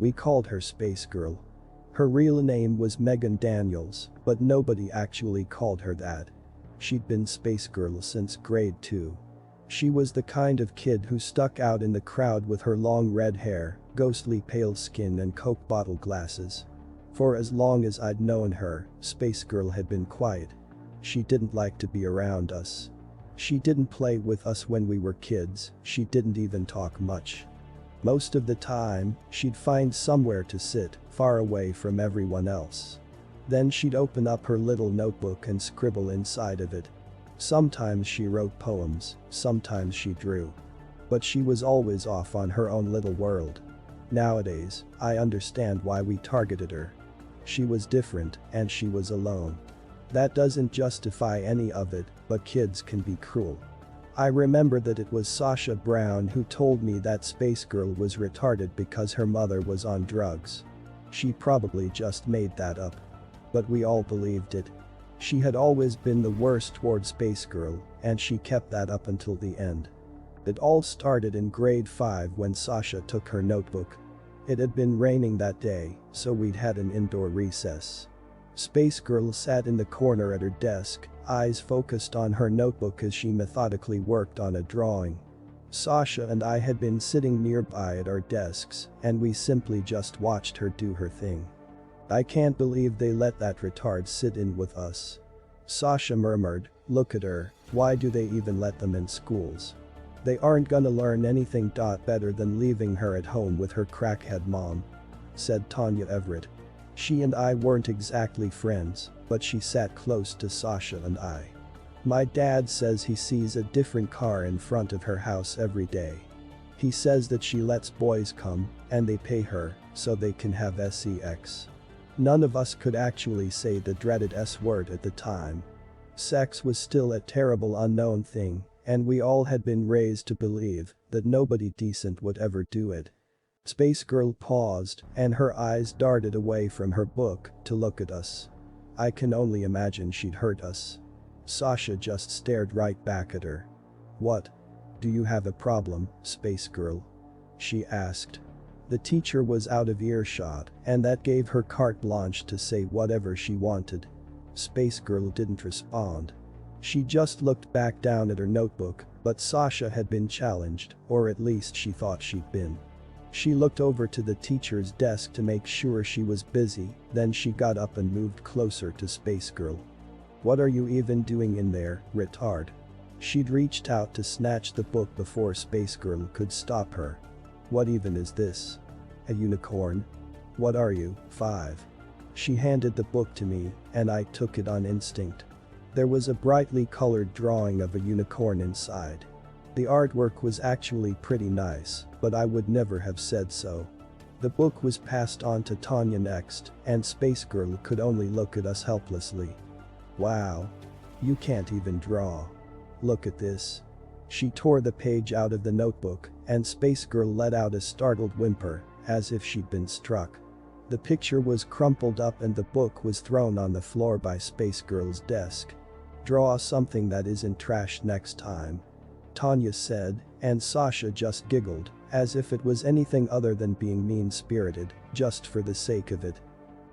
We called her Space Girl. Her real name was Megan Daniels, but nobody actually called her that. She'd been Space Girl since grade 2. She was the kind of kid who stuck out in the crowd with her long red hair, ghostly pale skin and Coke bottle glasses. For as long as I'd known her, Space Girl had been quiet. She didn't like to be around us. She didn't play with us when we were kids, she didn't even talk much. Most of the time, she'd find somewhere to sit, far away from everyone else. Then she'd open up her little notebook and scribble inside of it. Sometimes she wrote poems, sometimes she drew. But she was always off on her own little world. Nowadays, I understand why we targeted her. She was different, and she was alone. That doesn't justify any of it, but kids can be cruel. I remember that it was Sasha Brown who told me that Space Girl was retarded because her mother was on drugs. She probably just made that up. But we all believed it. She had always been the worst toward Space Girl, and she kept that up until the end. It all started in grade 5 when Sasha took her notebook. It had been raining that day, so we'd had an indoor recess. Space Girl sat in the corner at her desk, eyes focused on her notebook as she methodically worked on a drawing. Sasha and I had been sitting nearby at our desks, and we simply just watched her do her thing. I can't believe they let that retard sit in with us. Sasha murmured, "Look at her, why do they even let them in schools? They aren't gonna learn anything better than leaving her at home with her crackhead mom," said Tanya Everett. She and I weren't exactly friends, but she sat close to Sasha and I. "My dad says he sees a different car in front of her house every day. He says that she lets boys come, and they pay her, so they can have sex." None of us could actually say the dreaded S word at the time. Sex was still a terrible unknown thing, and we all had been raised to believe that nobody decent would ever do it. Space Girl paused, and her eyes darted away from her book to look at us. I can only imagine she'd hurt us. Sasha just stared right back at her. "What? Do you have a problem, Space Girl?" she asked. The teacher was out of earshot, and that gave her carte blanche to say whatever she wanted. Space Girl didn't respond. She just looked back down at her notebook, but Sasha had been challenged, or at least she thought she'd been. She looked over to the teacher's desk to make sure she was busy, then she got up and moved closer to Space Girl. "What are you even doing in there, retard?" She'd reached out to snatch the book before Space Girl could stop her. "What even is this? A unicorn? What are you, 5?" She handed the book to me, and I took it on instinct. There was a brightly colored drawing of a unicorn inside. The artwork was actually pretty nice, but I would never have said so. The book was passed on to Tanya next, and Space Girl could only look at us helplessly. "Wow. You can't even draw. Look at this." She tore the page out of the notebook, and Space Girl let out a startled whimper, as if she'd been struck. The picture was crumpled up and the book was thrown on the floor by Space Girl's desk. "Draw something that isn't trash next time," Tanya said, and Sasha just giggled, as if it was anything other than being mean-spirited, just for the sake of it.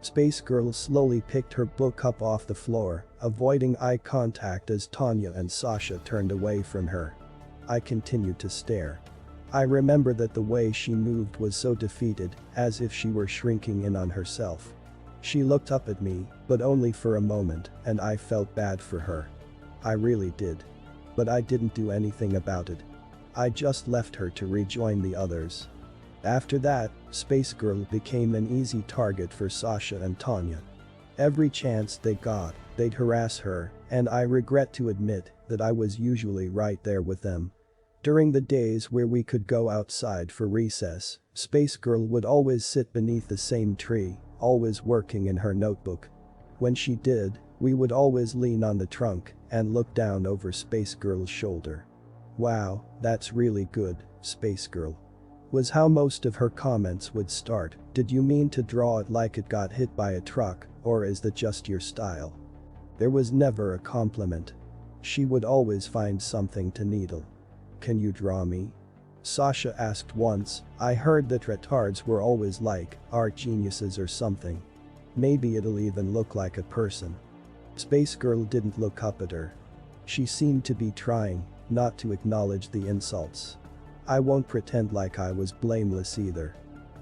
Space Girl slowly picked her book up off the floor, avoiding eye contact as Tanya and Sasha turned away from her. I continued to stare. I remember that the way she moved was so defeated, as if she were shrinking in on herself. She looked up at me, but only for a moment, and I felt bad for her. I really did. But I didn't do anything about it. I just left her to rejoin the others. After that, Space Girl became an easy target for Sasha and Tanya. Every chance they got, they'd harass her, and I regret to admit that I was usually right there with them. During the days where we could go outside for recess, Space Girl would always sit beneath the same tree, always working in her notebook. When she did, we would always lean on the trunk and look down over Space Girl's shoulder. "Wow, that's really good, Space Girl," was how most of her comments would start. "Did you mean to draw it like it got hit by a truck, or is that just your style?" There was never a compliment. She would always find something to needle. "Can you draw me?" Sasha asked once. I heard that retards were always like art geniuses or something. Maybe it'll even look like a person. Space Girl didn't look up at her. She seemed to be trying not to acknowledge the insults. I won't pretend like I was blameless either.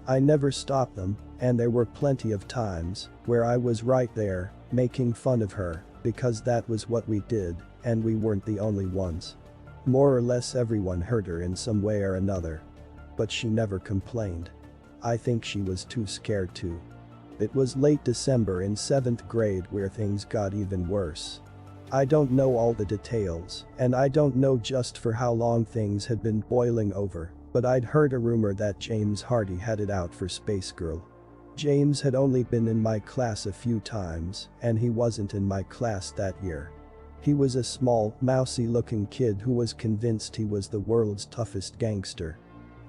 I never stopped them, and there were plenty of times where I was right there, making fun of her, because that was what we did, and we weren't the only ones. More or less everyone hurt her in some way or another. But she never complained. I think she was too scared to. It was late December in 7th grade where things got even worse. I don't know all the details, and I don't know just for how long things had been boiling over, but I'd heard a rumor that James Hardy had it out for Space Girl. James had only been in my class a few times, and he wasn't in my class that year. He was a small, mousy-looking kid who was convinced he was the world's toughest gangster.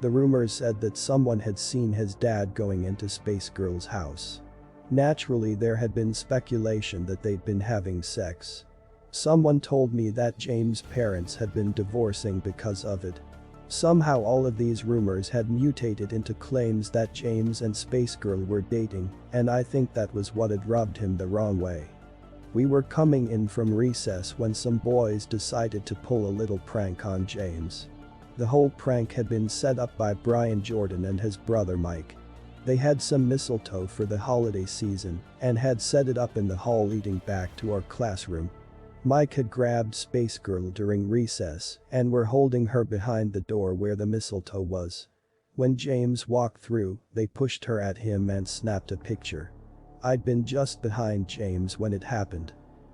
The rumors said that someone had seen his dad going into Space Girl's house. Naturally, there had been speculation that they'd been having sex. Someone told me that James' parents had been divorcing because of it. Somehow all of these rumors had mutated into claims that James and Space Girl were dating, and I think that was what had rubbed him the wrong way. We were coming in from recess when some boys decided to pull a little prank on James. The whole prank had been set up by Brian Jordan and his brother Mike. They had some mistletoe for the holiday season and had set it up in the hall leading back to our classroom. Mike had grabbed Space Girl during recess and were holding her behind the door where the mistletoe was. When James walked through, they pushed her at him and snapped a picture. I'd been just behind James when it happened.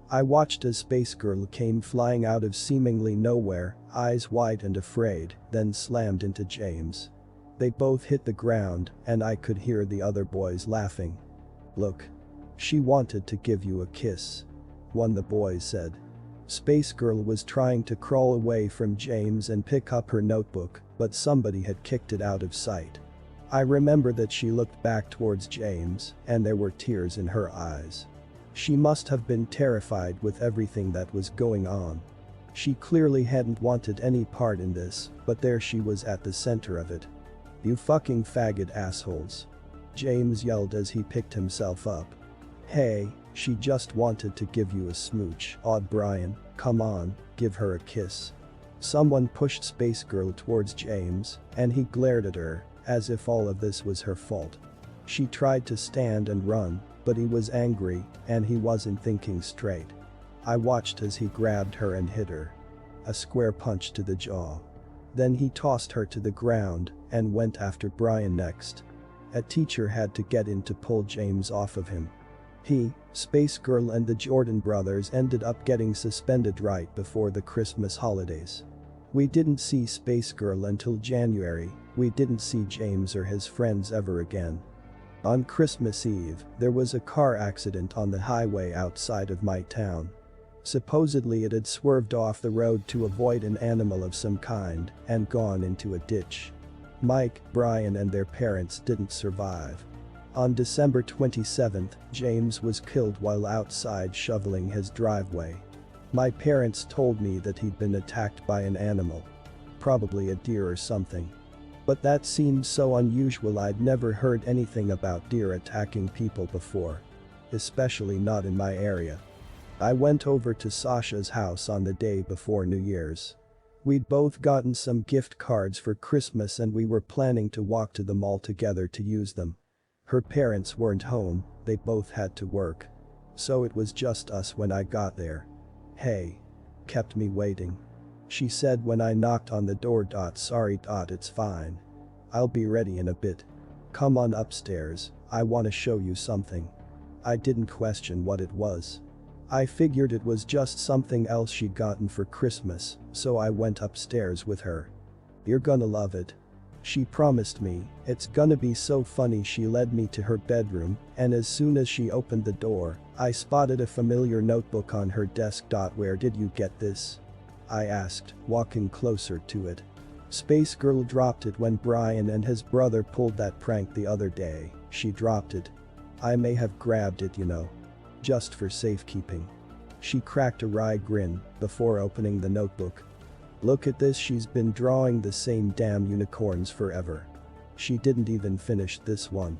I watched as Space Girl came flying out of seemingly nowhere, eyes wide and afraid, then slammed into James. They both hit the ground, and I could hear the other boys laughing. "Look. She wanted to give you a kiss," one of the boys said. Space Girl was trying to crawl away from James and pick up her notebook, but somebody had kicked it out of sight. I remember that she looked back towards James, and there were tears in her eyes. She must have been terrified with everything that was going on. She clearly hadn't wanted any part in this, but there she was at the center of it. "You fucking faggot assholes," James yelled as he picked himself up. "Hey, she just wanted to give you a smooch, odd Brian, come on, give her a kiss." Someone pushed Space Girl towards James, and he glared at her, as if all of this was her fault. She tried to stand and run, but he was angry, and he wasn't thinking straight. I watched as he grabbed her and hit her. A square punch to the jaw. Then he tossed her to the ground and went after Brian next. A teacher had to get in to pull James off of him. He, Space Girl and the Jordan brothers ended up getting suspended right before the Christmas holidays. We didn't see Space Girl until January. We didn't see James or his friends ever again. On Christmas Eve, there was a car accident on the highway outside of my town. Supposedly it had swerved off the road to avoid an animal of some kind and gone into a ditch. Mike, Brian and their parents didn't survive. On December 27th, James was killed while outside shoveling his driveway. My parents told me that he'd been attacked by an animal. Probably a deer or something. But that seemed so unusual. I'd never heard anything about deer attacking people before. Especially not in my area. I went over to Sasha's house on the day before New Year's. We'd both gotten some gift cards for Christmas and we were planning to walk to the mall together to use them. Her parents weren't home, they both had to work. So it was just us when I got there. "Hey." Kept me waiting. She said when I knocked on the door. "Sorry, it's fine. I'll be ready in a bit. Come on upstairs, I want to show you something." I didn't question what it was. I figured it was just something else she'd gotten for Christmas, so I went upstairs with her. "You're gonna love it," she promised me. "It's gonna be so funny." She led me to her bedroom, and as soon as she opened the door, I spotted a familiar notebook on her desk. "Where did you get this?" I asked, walking closer to it. "Space Girl dropped it when Brian and his brother pulled that prank the other day. She dropped it. I may have grabbed it, just for safekeeping." She cracked a wry grin before opening the notebook. Look at this, she's been drawing the same damn unicorns forever. She didn't even finish this one.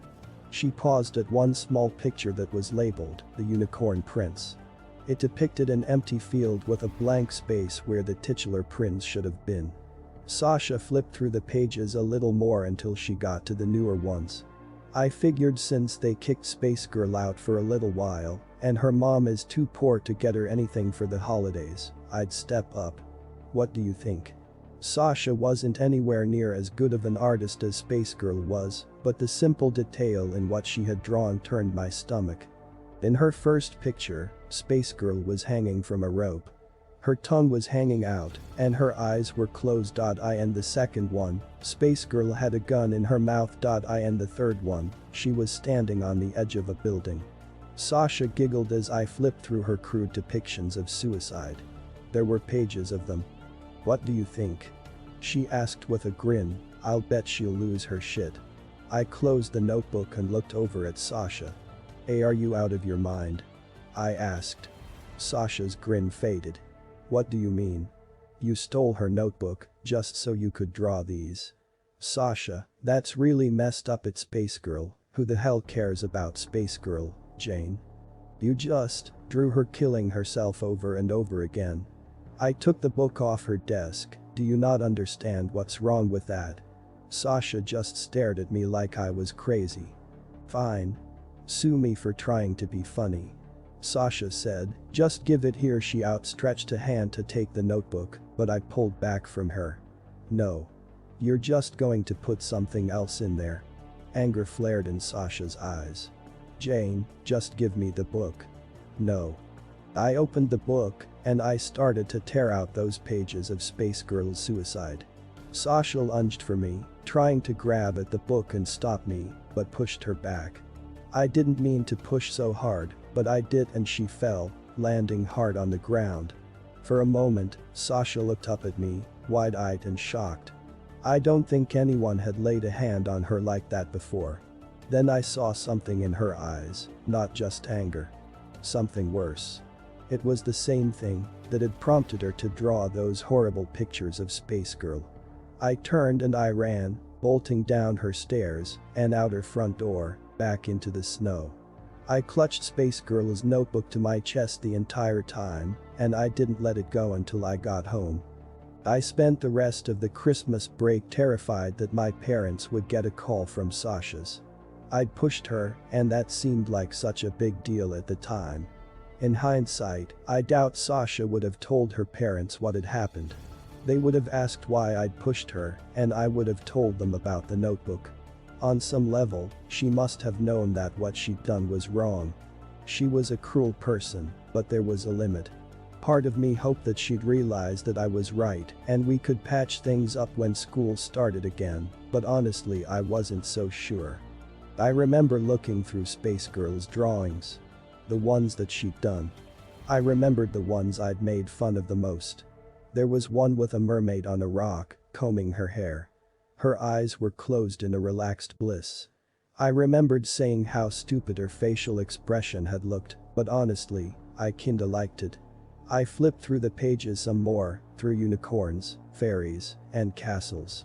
She paused at one small picture that was labeled, The Unicorn Prince. It depicted an empty field with a blank space where the titular prince should have been. Sasha flipped through the pages a little more until she got to the newer ones. I figured since they kicked Space Girl out for a little while, and her mom is too poor to get her anything for the holidays, I'd step up. What do you think? Sasha wasn't anywhere near as good of an artist as Space Girl was, but the simple detail in what she had drawn turned my stomach. In her first picture, Space Girl was hanging from a rope. Her tongue was hanging out, and her eyes were closed. In the second one, Space Girl had a gun in her mouth. In the third one, she was standing on the edge of a building. Sasha giggled as I flipped through her crude depictions of suicide. There were pages of them. What do you think? She asked with a grin. I'll bet she'll lose her shit. I closed the notebook and looked over at Sasha. Hey, are you out of your mind? I asked. Sasha's grin faded. What do you mean? You stole her notebook just so you could draw these. Sasha, that's really messed up. It's Space Girl. Who the hell cares about Space Girl, Jane? You just drew her killing herself over and over again. I took the book off her desk. Do you not understand what's wrong with that? Sasha just stared at me like I was crazy. Fine. Sue me for trying to be funny. Sasha said, just give it here. She outstretched a hand to take the notebook, but I pulled back from her. No. You're just going to put something else in there. Anger flared in Sasha's eyes. Jane, just give me the book. No. I opened the book, and I started to tear out those pages of Space Girl's suicide. Sasha lunged for me, trying to grab at the book and stop me, but pushed her back. I didn't mean to push so hard, but I did, and she fell, landing hard on the ground. For a moment, Sasha looked up at me, wide-eyed and shocked. I don't think anyone had laid a hand on her like that before. Then I saw something in her eyes, not just anger. Something worse. It was the same thing that had prompted her to draw those horrible pictures of Space Girl. I turned and I ran, bolting down her stairs and out her front door, back into the snow. I clutched Space Girl's notebook to my chest the entire time, and I didn't let it go until I got home. I spent the rest of the Christmas break terrified that my parents would get a call from Sasha's. I'd pushed her, and that seemed like such a big deal at the time. In hindsight, I doubt Sasha would have told her parents what had happened. They would have asked why I'd pushed her, and I would have told them about the notebook. On some level, she must have known that what she'd done was wrong. She was a cruel person, but there was a limit. Part of me hoped that she'd realize that I was right and we could patch things up when school started again, but honestly I wasn't so sure. I remember looking through Space Girl's drawings. The ones that she'd done. I remembered the ones I'd made fun of the most. There was one with a mermaid on a rock, combing her hair. Her eyes were closed in a relaxed bliss. I remembered saying how stupid her facial expression had looked, but honestly, I kinda liked it. I flipped through the pages some more, through unicorns, fairies, and castles.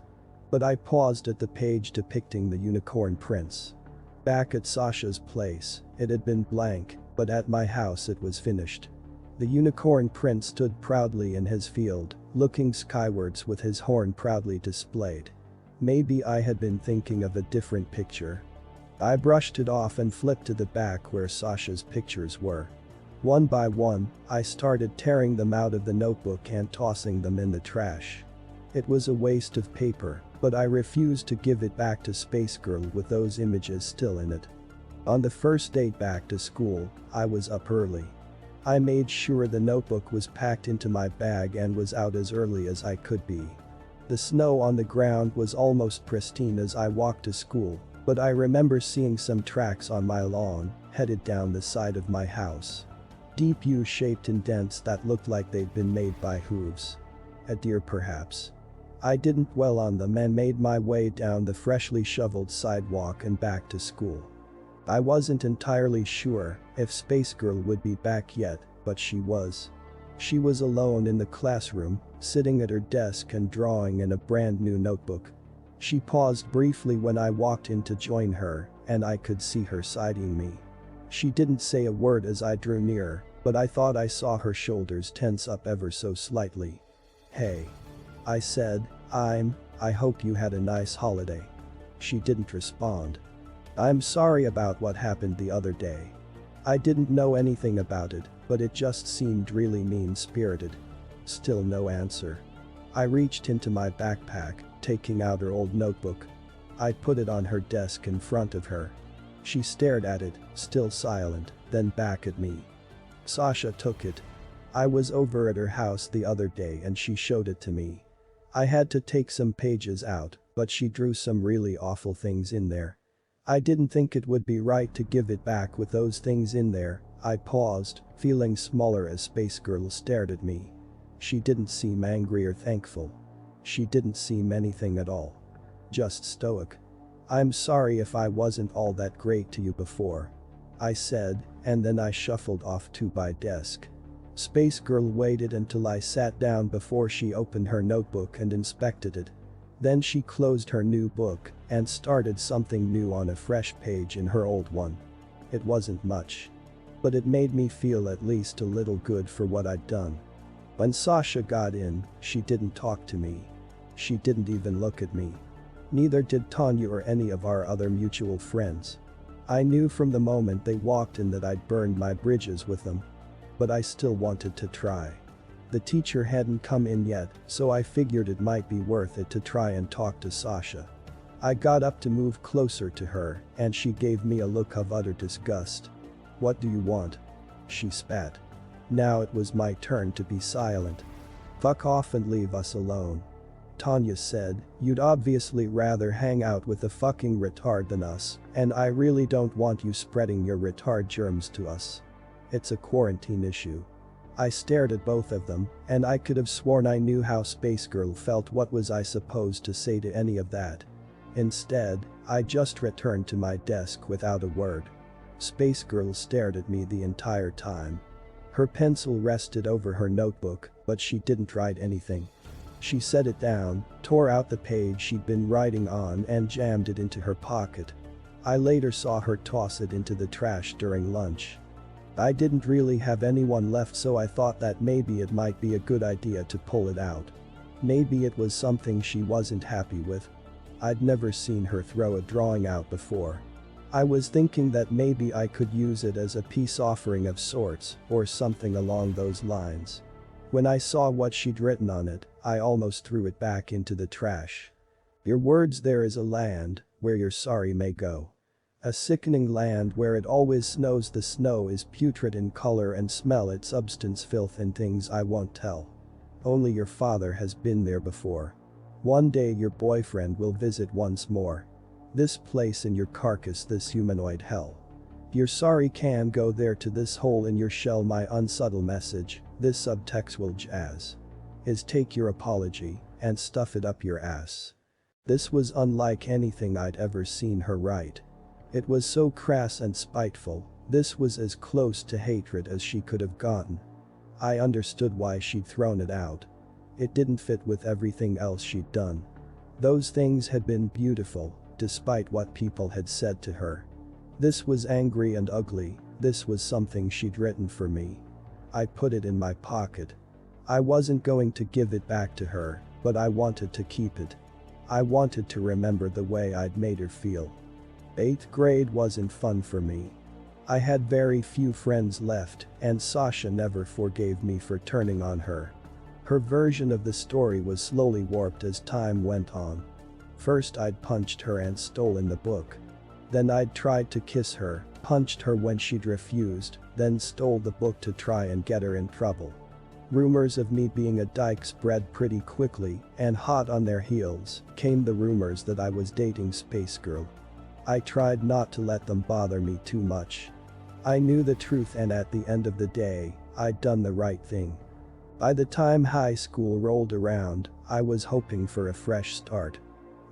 But I paused at the page depicting the Unicorn Prince. Back at Sasha's place, it had been blank, but at my house it was finished. The Unicorn Prince stood proudly in his field, looking skywards with his horn proudly displayed. Maybe I had been thinking of a different picture. I brushed it off and flipped to the back where Sasha's pictures were. One by one, I started tearing them out of the notebook and tossing them in the trash. It was a waste of paper, but I refused to give it back to Space Girl with those images still in it. On the first day back to school, I was up early. I made sure the notebook was packed into my bag and was out as early as I could be. The snow on the ground was almost pristine as I walked to school, but I remember seeing some tracks on my lawn, headed down the side of my house. Deep U-shaped indents that looked like they'd been made by hooves. A deer perhaps. I didn't dwell on them and made my way down the freshly shoveled sidewalk and back to school. I wasn't entirely sure if Space Girl would be back yet, but she was. She was alone in the classroom, sitting at her desk and drawing in a brand new notebook. She paused briefly when I walked in to join her, and I could see her sighting me. She didn't say a word as I drew near, but I thought I saw her shoulders tense up ever so slightly. "Hey," I said, I hope you had a nice holiday." She didn't respond. "I'm sorry about what happened the other day. I didn't know anything about it, but it just seemed really mean-spirited." Still no answer. I reached into my backpack, taking out her old notebook. I put it on her desk in front of her. She stared at it, still silent, then back at me. Sasha took it. I was over at her house the other day and she showed it to me. I had to take some pages out, but she drew some really awful things in there. I didn't think it would be right to give it back with those things in there. I paused, feeling smaller as Space Girl stared at me. She didn't seem angry or thankful. She didn't seem anything at all. Just stoic. "I'm sorry if I wasn't all that great to you before," I said, and then I shuffled off to my desk. Space Girl waited until I sat down before she opened her notebook and inspected it. Then she closed her new book and started something new on a fresh page in her old one. It wasn't much, but it made me feel at least a little good for what I'd done. When Sasha got in, she didn't talk to me. She didn't even look at me. Neither did Tanya or any of our other mutual friends. I knew from the moment they walked in that I'd burned my bridges with them. But I still wanted to try. The teacher hadn't come in yet, so I figured it might be worth it to try and talk to Sasha. I got up to move closer to her, and she gave me a look of utter disgust. "What do you want?" she spat. Now it was my turn to be silent. "Fuck off and leave us alone," Tanya said. "You'd obviously rather hang out with a fucking retard than us, and I really don't want you spreading your retard germs to us. It's a quarantine issue." I stared at both of them, and I could have sworn I knew how Space Girl felt. What was I supposed to say to any of that? Instead, I just returned to my desk without a word. Space Girl stared at me the entire time. Her pencil rested over her notebook, but she didn't write anything. She set it down, tore out the page she'd been writing on and jammed it into her pocket. I later saw her toss it into the trash during lunch. I didn't really have anyone left, so I thought that maybe it might be a good idea to pull it out. Maybe it was something she wasn't happy with. I'd never seen her throw a drawing out before. I was thinking that maybe I could use it as a peace offering of sorts, or something along those lines. When I saw what she'd written on it, I almost threw it back into the trash. "Your words, there is a land where your sorry may go. A sickening land where it always snows. The snow is putrid in color and smell, its substance filth and things I won't tell. Only your father has been there before. One day your boyfriend will visit once more. This place in your carcass, this humanoid hell. Your sorry can go there, to this hole in your shell. My unsubtle message, this subtextual jazz, is take your apology and stuff it up your ass." This was unlike anything I'd ever seen her write. It was so crass and spiteful. This was as close to hatred as she could have gotten. I understood why she'd thrown it out. It didn't fit with everything else she'd done. Those things had been beautiful, despite what people had said to her. This was angry and ugly. This was something she'd written for me. I put it in my pocket. I wasn't going to give it back to her, but I wanted to keep it. I wanted to remember the way I'd made her feel. 8th grade wasn't fun for me. I had very few friends left, and Sasha never forgave me for turning on her. Her version of the story was slowly warped as time went on. First I'd punched her and stolen the book. Then I'd tried to kiss her, punched her when she'd refused, then stole the book to try and get her in trouble. Rumors of me being a dyke spread pretty quickly, and hot on their heels came the rumors that I was dating Space Girl. I tried not to let them bother me too much. I knew the truth, and at the end of the day, I'd done the right thing. By the time high school rolled around, I was hoping for a fresh start.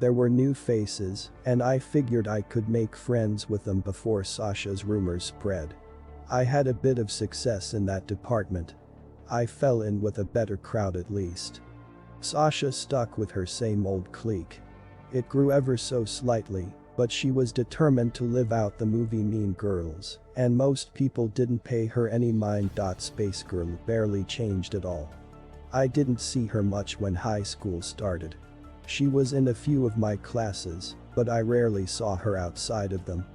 There were new faces, and I figured I could make friends with them before Sasha's rumors spread. I had a bit of success in that department. I fell in with a better crowd at least. Sasha stuck with her same old clique. It grew ever so slightly, but she was determined to live out the movie Mean Girls, and most people didn't pay her any mind. Space Girl barely changed at all. I didn't see her much when high school started. She was in a few of my classes, but I rarely saw her outside of them.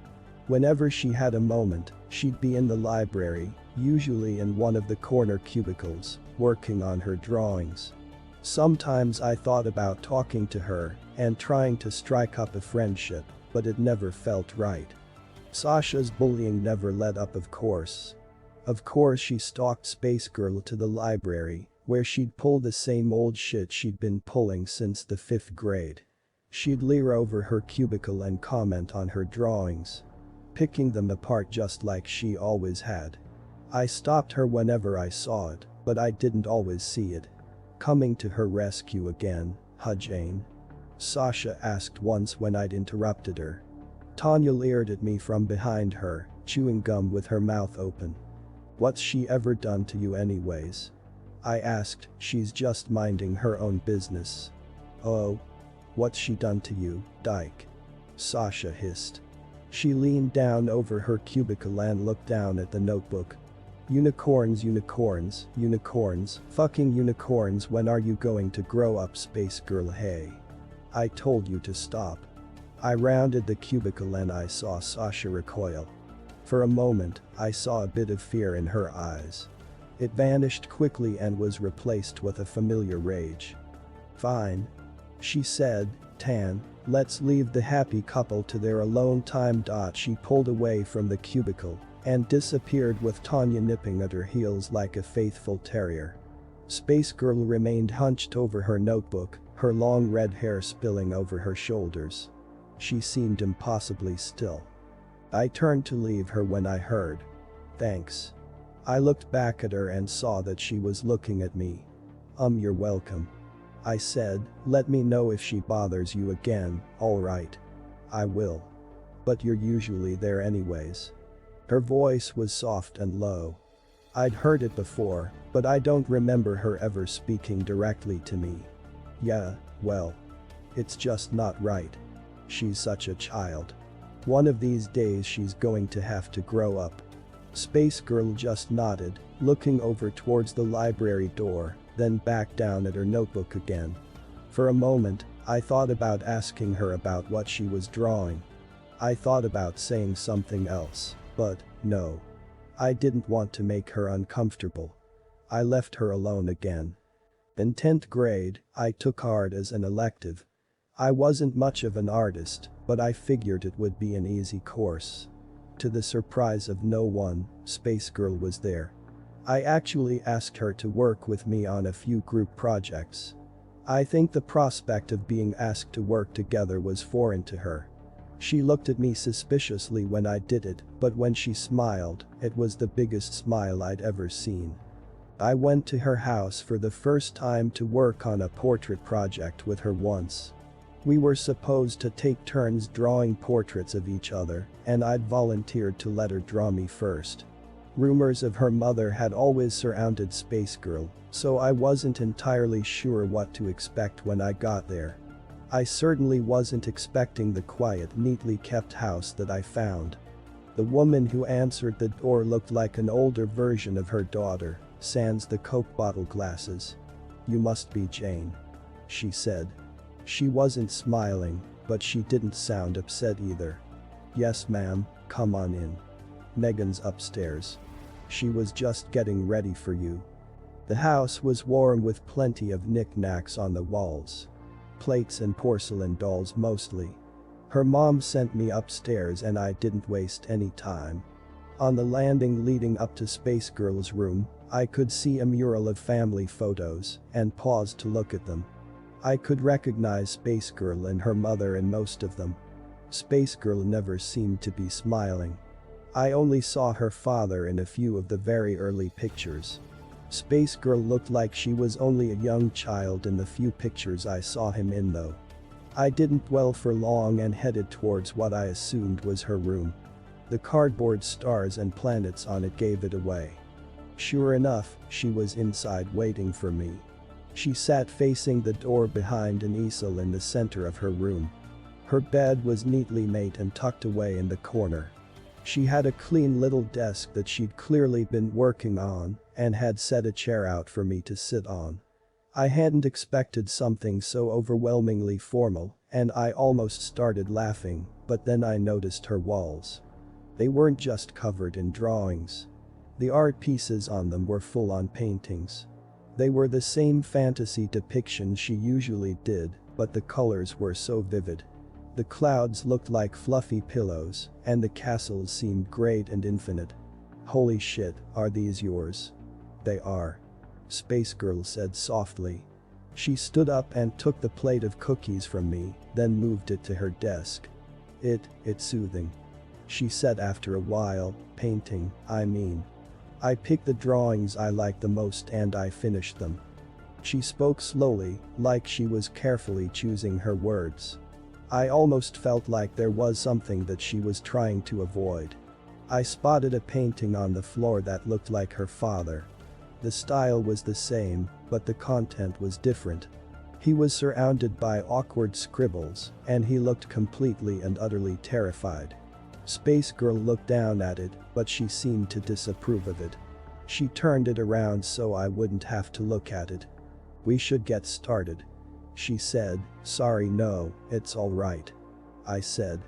Whenever she had a moment, she'd be in the library, usually in one of the corner cubicles, working on her drawings. Sometimes I thought about talking to her and trying to strike up a friendship, but it never felt right. Sasha's bullying never let up, of course. Of course she stalked Space Girl to the library, where she'd pull the same old shit she'd been pulling since the 5th grade. She'd leer over her cubicle and comment on her drawings, picking them apart just like she always had. I stopped her whenever I saw it, but I didn't always see it. Coming to her rescue again, huh Jane? Sasha asked once when I'd interrupted her. Tanya leered at me from behind her, chewing gum with her mouth open. What's she ever done to you anyways? I asked. She's just minding her own business. Oh? What's she done to you, dyke? Sasha hissed. She leaned down over her cubicle and looked down at the notebook. Unicorns, unicorns, unicorns, fucking unicorns. When are you going to grow up, Space Girl? Hey. I told you to stop. I rounded the cubicle and I saw Sasha recoil. For a moment, I saw a bit of fear in her eyes. It vanished quickly and was replaced with a familiar rage. Fine. She said, Tan, let's leave the happy couple to their alone time. She pulled away from the cubicle and disappeared with Tanya nipping at her heels like a faithful terrier. Space Girl remained hunched over her notebook, her long red hair spilling over her shoulders. She seemed impossibly still. I turned to leave her when I heard, "Thanks." I looked back at her and saw that she was looking at me. You're welcome." I said, "Let me know if she bothers you again, alright?" "I will. But you're usually there anyways." Her voice was soft and low. I'd heard it before, but I don't remember her ever speaking directly to me. "Yeah, well. It's just not right. She's such a child. One of these days she's going to have to grow up." Space Girl just nodded, looking over towards the library door, then back down at her notebook again. For a moment, I thought about asking her about what she was drawing. I thought about saying something else, but no. I didn't want to make her uncomfortable. I left her alone again. In 10th grade, I took art as an elective. I wasn't much of an artist, but I figured it would be an easy course. To the surprise of no one, Space Girl was there. I actually asked her to work with me on a few group projects. I think the prospect of being asked to work together was foreign to her. She looked at me suspiciously when I did it, but when she smiled, it was the biggest smile I'd ever seen. I went to her house for the first time to work on a portrait project with her once. We were supposed to take turns drawing portraits of each other, and I'd volunteered to let her draw me first. Rumors of her mother had always surrounded Space Girl, so I wasn't entirely sure what to expect when I got there. I certainly wasn't expecting the quiet, neatly kept house that I found. The woman who answered the door looked like an older version of her daughter, sans the Coke bottle glasses. "You must be Jane," she said. She wasn't smiling, but she didn't sound upset either. "Yes ma'am, come on in. Megan's upstairs. She was just getting ready for you." The house was warm with plenty of knickknacks on the walls. Plates and porcelain dolls mostly. Her mom sent me upstairs and I didn't waste any time. On the landing leading up to Space Girl's room, I could see a mural of family photos and paused to look at them. I could recognize Space Girl and her mother in most of them. Space Girl never seemed to be smiling. I only saw her father in a few of the very early pictures. Space Girl looked like she was only a young child in the few pictures I saw him in though. I didn't dwell for long and headed towards what I assumed was her room. The cardboard stars and planets on it gave it away. Sure enough, she was inside waiting for me. She sat facing the door behind an easel in the center of her room. Her bed was neatly made and tucked away in the corner. She had a clean little desk that she'd clearly been working on and had set a chair out for me to sit on. I hadn't expected something so overwhelmingly formal, and I almost started laughing, but then I noticed her walls. They weren't just covered in drawings. The art pieces on them were full-on paintings. They were the same fantasy depictions she usually did, but the colors were so vivid. The clouds looked like fluffy pillows, and the castles seemed great and infinite. Holy shit, are these yours? They are. Space Girl said softly. She stood up and took the plate of cookies from me, then moved it to her desk. It's soothing. She said after a while, painting, I mean. I picked the drawings I liked the most and I finished them. She spoke slowly, like she was carefully choosing her words. I almost felt like there was something that she was trying to avoid. I spotted a painting on the floor that looked like her father. The style was the same, but the content was different. He was surrounded by awkward scribbles, and he looked completely and utterly terrified. Space Girl looked down at it, but she seemed to disapprove of it. She turned it around so I wouldn't have to look at it. We should get started. She said, sorry no, it's alright. I said.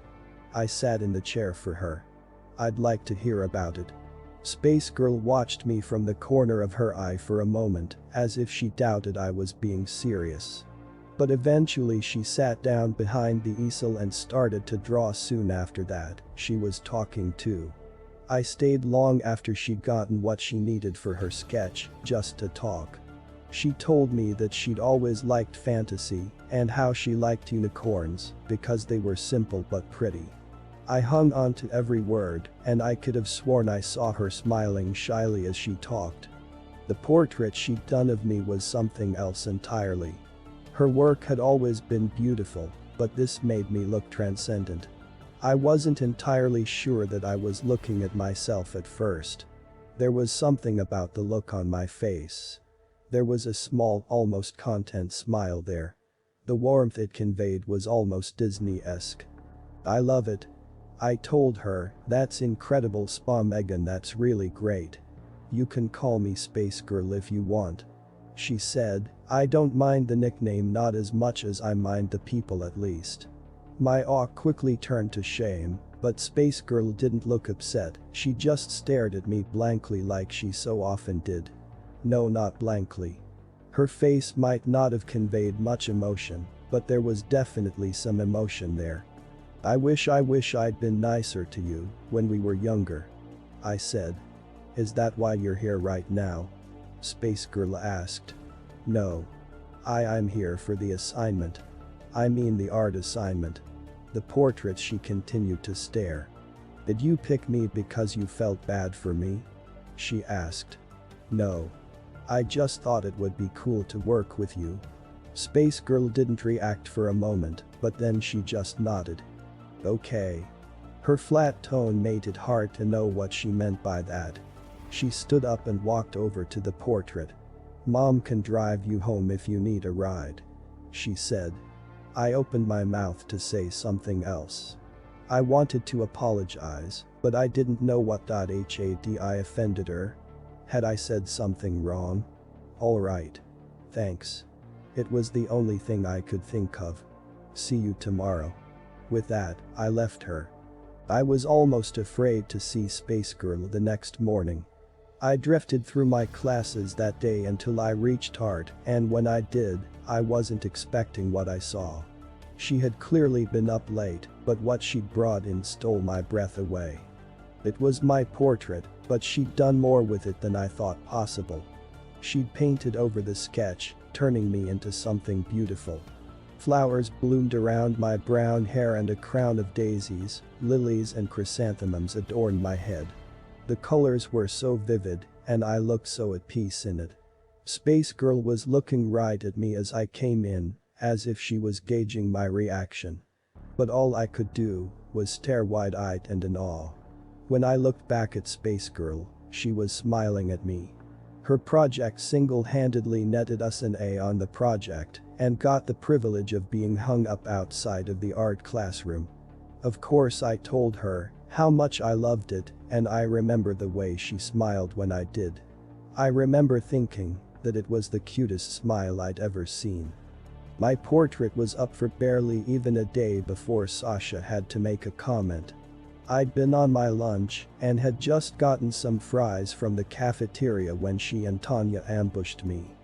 I sat in the chair for her. I'd like to hear about it. Space Girl watched me from the corner of her eye for a moment, as if she doubted I was being serious. But eventually she sat down behind the easel and started to draw. Soon after that, she was talking too. I stayed long after she'd gotten what she needed for her sketch, just to talk. She told me that she'd always liked fantasy and how she liked unicorns because they were simple but pretty. I hung on to every word, and I could have sworn I saw her smiling shyly as she talked. The portrait she'd done of me was something else entirely. Her work had always been beautiful, but this made me look transcendent. I wasn't entirely sure that I was looking at myself at first. There was something about the look on my face. There was a small, almost content smile there. The warmth it conveyed was almost Disney-esque. I love it. I told her, that's incredible Spa Megan, that's really great. You can call me Space Girl if you want. She said, I don't mind the nickname, not as much as I mind the people at least. My awe quickly turned to shame, but Space Girl didn't look upset, she just stared at me blankly like she so often did. No, not blankly. Her face might not have conveyed much emotion, but there was definitely some emotion there. I wish I'd been nicer to you when we were younger. I said. Is that why you're here right now? Space Girl asked. No. I'm here for the assignment. I mean the art assignment. The portrait. She continued to stare. Did you pick me because you felt bad for me? She asked. No. I just thought it would be cool to work with you. Space Girl didn't react for a moment, but then she just nodded. Okay. Her flat tone made it hard to know what she meant by that. She stood up and walked over to the portrait. Mom can drive you home if you need a ride. She said. I opened my mouth to say something else. I wanted to apologize, but I didn't know what. Had I offended her? Had I said something wrong? Alright. Thanks. It was the only thing I could think of. See you tomorrow. With that, I left her. I was almost afraid to see Space Girl the next morning. I drifted through my classes that day until I reached art, and when I did, I wasn't expecting what I saw. She had clearly been up late, but what she'd brought in stole my breath away. It was my portrait, but she'd done more with it than I thought possible. She'd painted over the sketch, turning me into something beautiful. Flowers bloomed around my brown hair and a crown of daisies, lilies and chrysanthemums adorned my head. The colors were so vivid, and I looked so at peace in it. Space Girl was looking right at me as I came in, as if she was gauging my reaction. But all I could do was stare wide-eyed and in awe. When I looked back at Space Girl, she was smiling at me. Her project single-handedly netted us an A on the project and got the privilege of being hung up outside of the art classroom. Of course I told her how much I loved it, and I remember the way she smiled when I did. I remember thinking that it was the cutest smile I'd ever seen. My portrait was up for barely even a day before Sasha had to make a comment. I'd been on my lunch and had just gotten some fries from the cafeteria when she and Tanya ambushed me.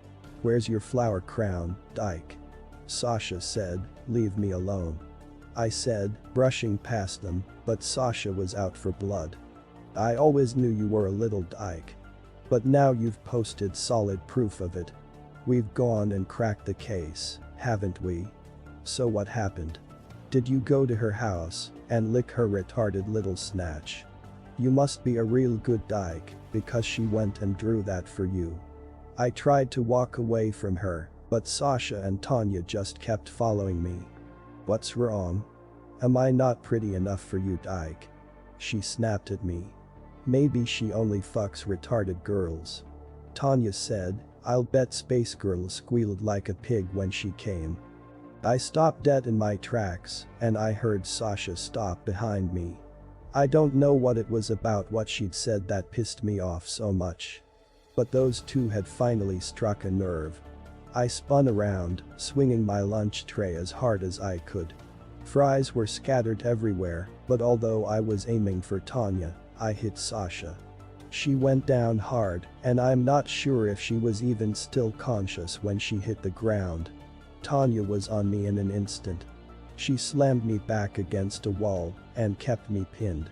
"Where's your flower crown, dyke?" Sasha said, "Leave me alone." I said, brushing past them, but Sasha was out for blood. "I always knew you were a little dyke. But now you've posted solid proof of it. We've gone and cracked the case, haven't we? So what happened? Did you go to her house and lick her retarded little snatch? You must be a real good dyke because she went and drew that for you." I tried to walk away from her, but Sasha and Tanya just kept following me. "What's wrong? Am I not pretty enough for you, dyke?" She snapped at me. "Maybe she only fucks retarded girls." Tanya said, "I'll bet Space Girl squealed like a pig when she came." I stopped dead in my tracks, and I heard Sasha stop behind me. I don't know what it was about what she'd said that pissed me off so much. But those two had finally struck a nerve. I spun around, swinging my lunch tray as hard as I could. Fries were scattered everywhere, but although I was aiming for Tanya, I hit Sasha. She went down hard, and I'm not sure if she was even still conscious when she hit the ground. Tanya was on me in an instant. She slammed me back against a wall and kept me pinned.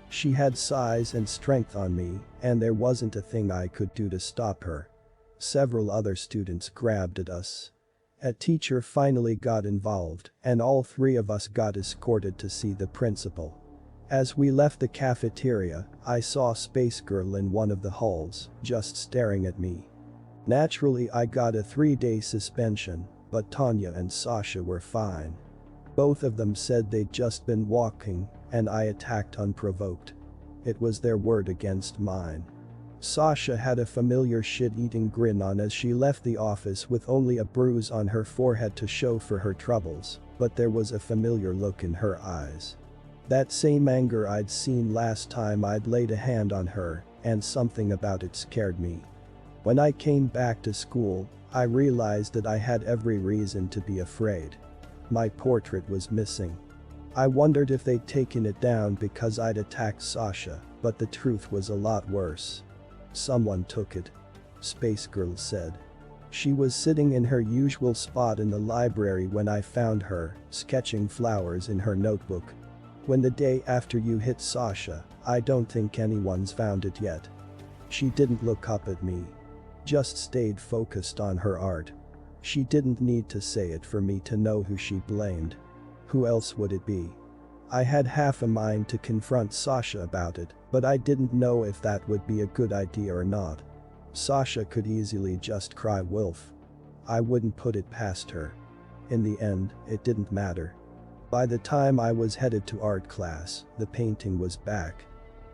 She had size and strength on me, and there wasn't a thing I could do to stop her. Several other students grabbed at us. A teacher finally got involved, and all three of us got escorted to see the principal. As we left the cafeteria, I saw Space Girl in one of the halls, just staring at me. Naturally, I got a 3-day suspension, but Tanya and Sasha were fine. Both of them said they'd just been walking, and I attacked unprovoked. It was their word against mine. Sasha had a familiar shit-eating grin on as she left the office with only a bruise on her forehead to show for her troubles, but there was a familiar look in her eyes. That same anger I'd seen last time I'd laid a hand on her, and something about it scared me. When I came back to school, I realized that I had every reason to be afraid. My portrait was missing. I wondered if they'd taken it down because I'd attacked Sasha, but the truth was a lot worse. "Someone took it," Space Girl said. She was sitting in her usual spot in the library when I found her, sketching flowers in her notebook. "When the day after you hit Sasha, I don't think anyone's found it yet." She didn't look up at me. Just stayed focused on her art. She didn't need to say it for me to know who she blamed. Who else would it be? I had half a mind to confront Sasha about it, but I didn't know if that would be a good idea or not. Sasha could easily just cry wolf. I wouldn't put it past her. In the end, it didn't matter. By the time I was headed to art class, the painting was back.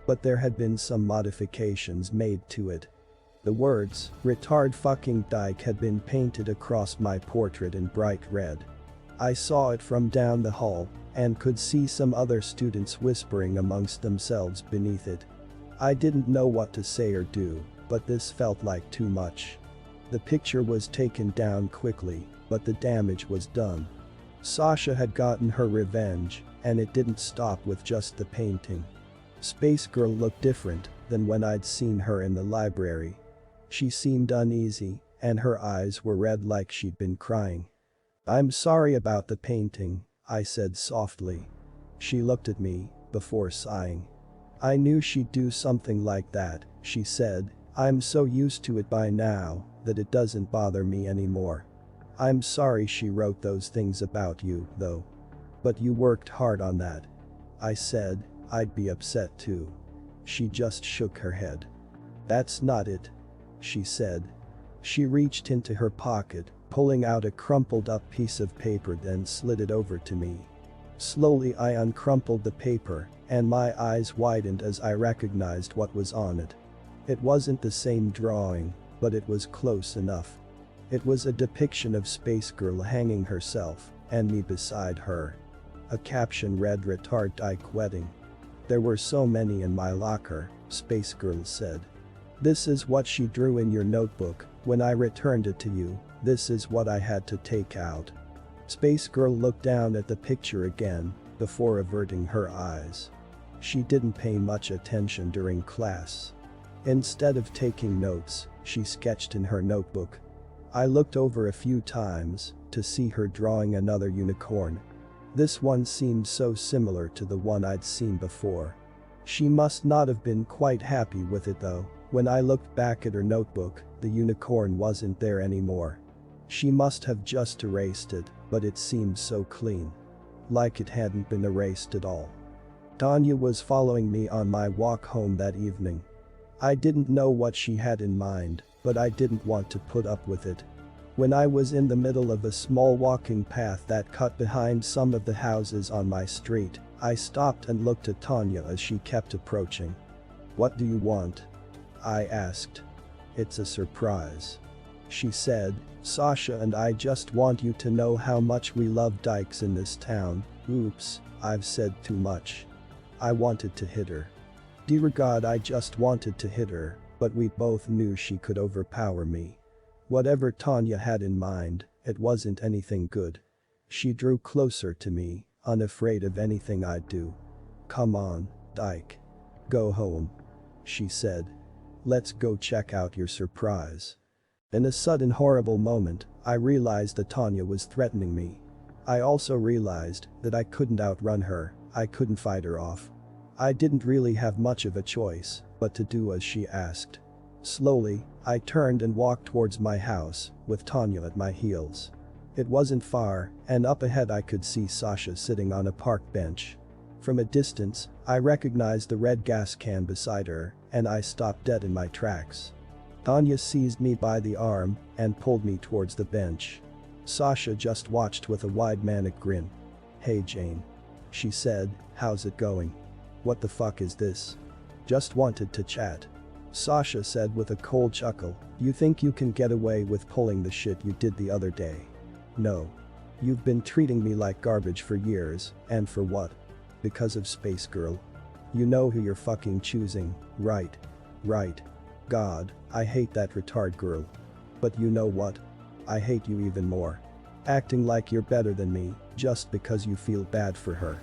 But there had been some modifications made to it. The words, "retard fucking dyke," had been painted across my portrait in bright red. I saw it from down the hall and could see some other students whispering amongst themselves beneath it. I didn't know what to say or do, but this felt like too much. The picture was taken down quickly, but the damage was done. Sasha had gotten her revenge, and it didn't stop with just the painting. Space Girl looked different than when I'd seen her in the library. She seemed uneasy, and her eyes were red like she'd been crying. "I'm sorry about the painting," I said softly. She looked at me before sighing. "I knew she'd do something like that," she said. "I'm so used to it by now that it doesn't bother me anymore. I'm sorry she wrote those things about you, though. But you worked hard on that." I said, "I'd be upset too." She just shook her head. "That's not it," she said. She reached into her pocket, pulling out a crumpled up piece of paper, then slid it over to me. Slowly I uncrumpled the paper, and my eyes widened as I recognized what was on it. It wasn't the same drawing, but it was close enough. It was a depiction of Space Girl hanging herself, and me beside her. A caption read "Retard Dyke Wedding." "There were so many in my locker," Space Girl said. "This is what she drew in your notebook. When I returned it to you, this is what I had to take out." Space Girl looked down at the picture again, before averting her eyes. She didn't pay much attention during class. Instead of taking notes, she sketched in her notebook. I looked over a few times to see her drawing another unicorn. This one seemed so similar to the one I'd seen before. She must not have been quite happy with it though. When I looked back at her notebook, the unicorn wasn't there anymore. She must have just erased it, but it seemed so clean. Like it hadn't been erased at all. Tanya was following me on my walk home that evening. I didn't know what she had in mind, but I didn't want to put up with it. When I was in the middle of a small walking path that cut behind some of the houses on my street, I stopped and looked at Tanya as she kept approaching. "What do you want?" I asked. "It's a surprise," she said. "Sasha and I just want you to know how much we love dykes in this town." Oops, I've said too much. I wanted to hit her. Dear God, I just wanted to hit her, but we both knew she could overpower me. Whatever Tanya had in mind, it wasn't anything good. She drew closer to me, unafraid of anything I'd do. "Come on, dyke. Go home," she said. "Let's go check out your surprise." In a sudden horrible moment, I realized that Tanya was threatening me. I also realized that I couldn't outrun her, I couldn't fight her off. I didn't really have much of a choice but to do as she asked. Slowly, I turned and walked towards my house, with Tanya at my heels. It wasn't far, and up ahead I could see Sasha sitting on a park bench. From a distance, I recognized the red gas can beside her, and I stopped dead in my tracks. Tanya seized me by the arm and pulled me towards the bench. Sasha just watched with a wide manic grin. "Hey Jane," she said, "how's it going?" "What the fuck is this?" "Just wanted to chat," Sasha said with a cold chuckle. "You think you can get away with pulling the shit you did the other day?" "No. You've been treating me like garbage for years, and for what? Because of Space Girl. You know who you're fucking choosing, right? Right. God, I hate that retard girl. But you know what? I hate you even more. Acting like you're better than me, just because you feel bad for her.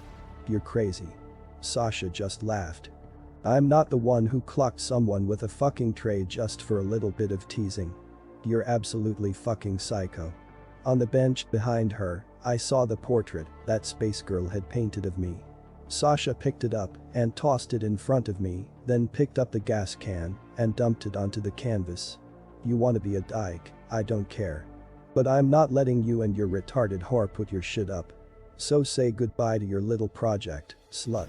You're crazy." Sasha just laughed. "I'm not the one who clocked someone with a fucking tray just for a little bit of teasing. You're absolutely fucking psycho." On the bench behind her, I saw the portrait that Space Girl had painted of me. Sasha picked it up and tossed it in front of me, then picked up the gas can and dumped it onto the canvas. "You wanna be a dyke, I don't care. But I'm not letting you and your retarded whore put your shit up. So say goodbye to your little project, slut."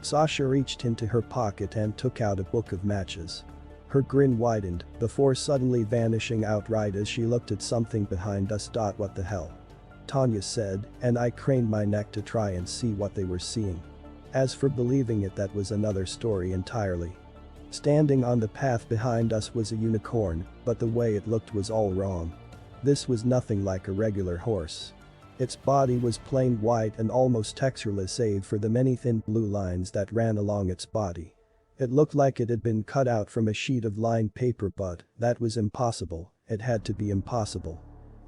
Sasha reached into her pocket and took out a book of matches. Her grin widened before suddenly vanishing outright as she looked at something behind us. "What the hell?" Tanya said, and I craned my neck to try and see what they were seeing. As for believing it, that was another story entirely. Standing on the path behind us was a unicorn, but the way it looked was all wrong. This was nothing like a regular horse. Its body was plain white and almost textureless save for the many thin blue lines that ran along its body. It looked like it had been cut out from a sheet of lined paper, but that was impossible. It had to be impossible.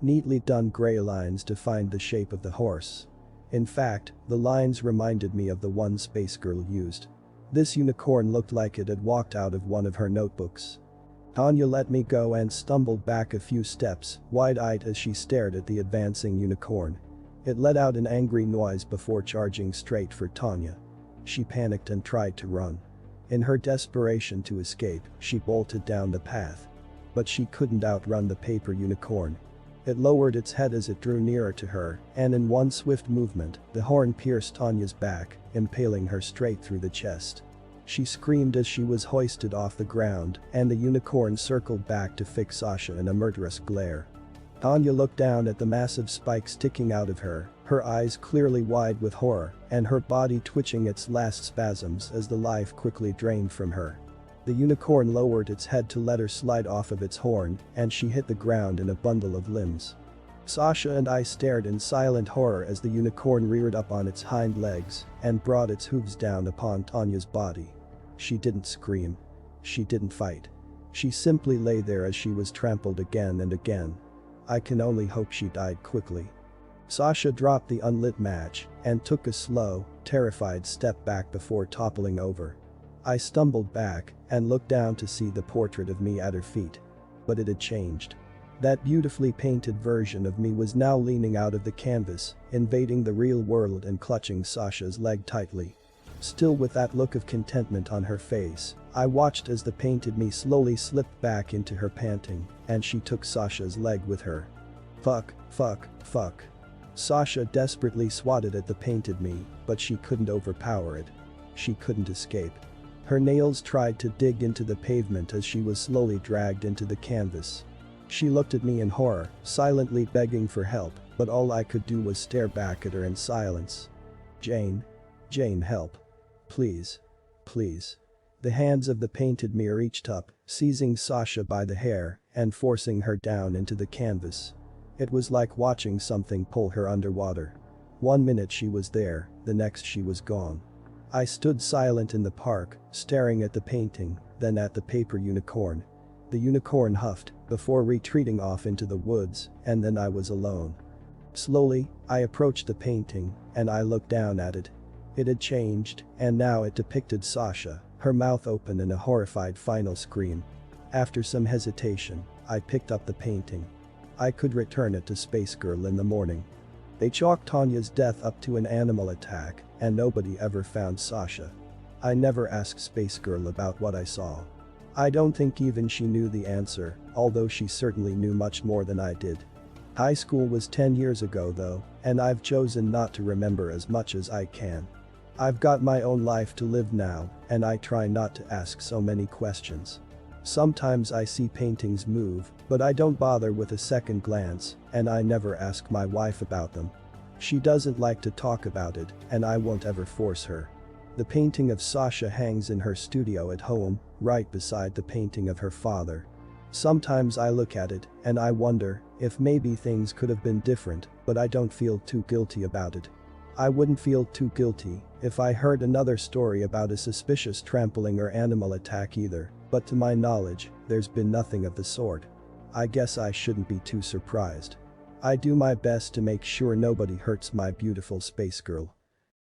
Neatly done gray lines defined the shape of the horse. In fact, the lines reminded me of the one Space Girl used. This unicorn looked like it had walked out of one of her notebooks. Tanya let me go and stumbled back a few steps, wide-eyed as she stared at the advancing unicorn. It let out an angry noise before charging straight for Tanya. She panicked and tried to run. In her desperation to escape, she bolted down the path. But she couldn't outrun the paper unicorn. It lowered its head as it drew nearer to her, and in one swift movement, the horn pierced Tanya's back, impaling her straight through the chest. She screamed as she was hoisted off the ground, and the unicorn circled back to fix Sasha in a murderous glare. Tanya looked down at the massive spike sticking out of her eyes clearly wide with horror, and her body twitching its last spasms as the life quickly drained from her. The unicorn lowered its head to let her slide off of its horn, and she hit the ground in a bundle of limbs. Sasha and I stared in silent horror as the unicorn reared up on its hind legs and brought its hooves down upon Tanya's body. She didn't scream. She didn't fight. She simply lay there as she was trampled again and again. I can only hope she died quickly. Sasha dropped the unlit match and took a slow, terrified step back before toppling over. I stumbled back and looked down to see the portrait of me at her feet. But it had changed. That beautifully painted version of me was now leaning out of the canvas, invading the real world and clutching Sasha's leg tightly. Still with that look of contentment on her face, I watched as the painted me slowly slipped back into her panting, and she took Sasha's leg with her. Fuck, fuck, fuck. Sasha desperately swatted at the painted me, but she couldn't overpower it. She couldn't escape. Her nails tried to dig into the pavement as she was slowly dragged into the canvas. She looked at me in horror, silently begging for help, but all I could do was stare back at her in silence. Jane. Jane, help. Please. Please. The hands of the painted me reached up, seizing Sasha by the hair and forcing her down into the canvas. It was like watching something pull her underwater. 1 minute she was there, the next she was gone. I stood silent in the park, staring at the painting, then at the paper unicorn. The unicorn huffed before retreating off into the woods, and then I was alone. Slowly, I approached the painting, and I looked down at it. It had changed, and now it depicted Sasha, her mouth open in a horrified final scream. After some hesitation, I picked up the painting. I could return it to Space Girl in the morning. They chalked Tanya's death up to an animal attack, and nobody ever found Sasha. I never asked Space Girl about what I saw. I don't think even she knew the answer, although she certainly knew much more than I did. High school was 10 years ago though, and I've chosen not to remember as much as I can. I've got my own life to live now, and I try not to ask so many questions. Sometimes I see paintings move, but I don't bother with a second glance, and I never ask my wife about them. She doesn't like to talk about it, and I won't ever force her. The painting of Sasha hangs in her studio at home, right beside the painting of her father. Sometimes I look at it, and I wonder if maybe things could have been different, but I don't feel too guilty about it. I wouldn't feel too guilty if I heard another story about a suspicious trampling or animal attack either, but to my knowledge, there's been nothing of the sort. I guess I shouldn't be too surprised. I do my best to make sure nobody hurts my beautiful space girl.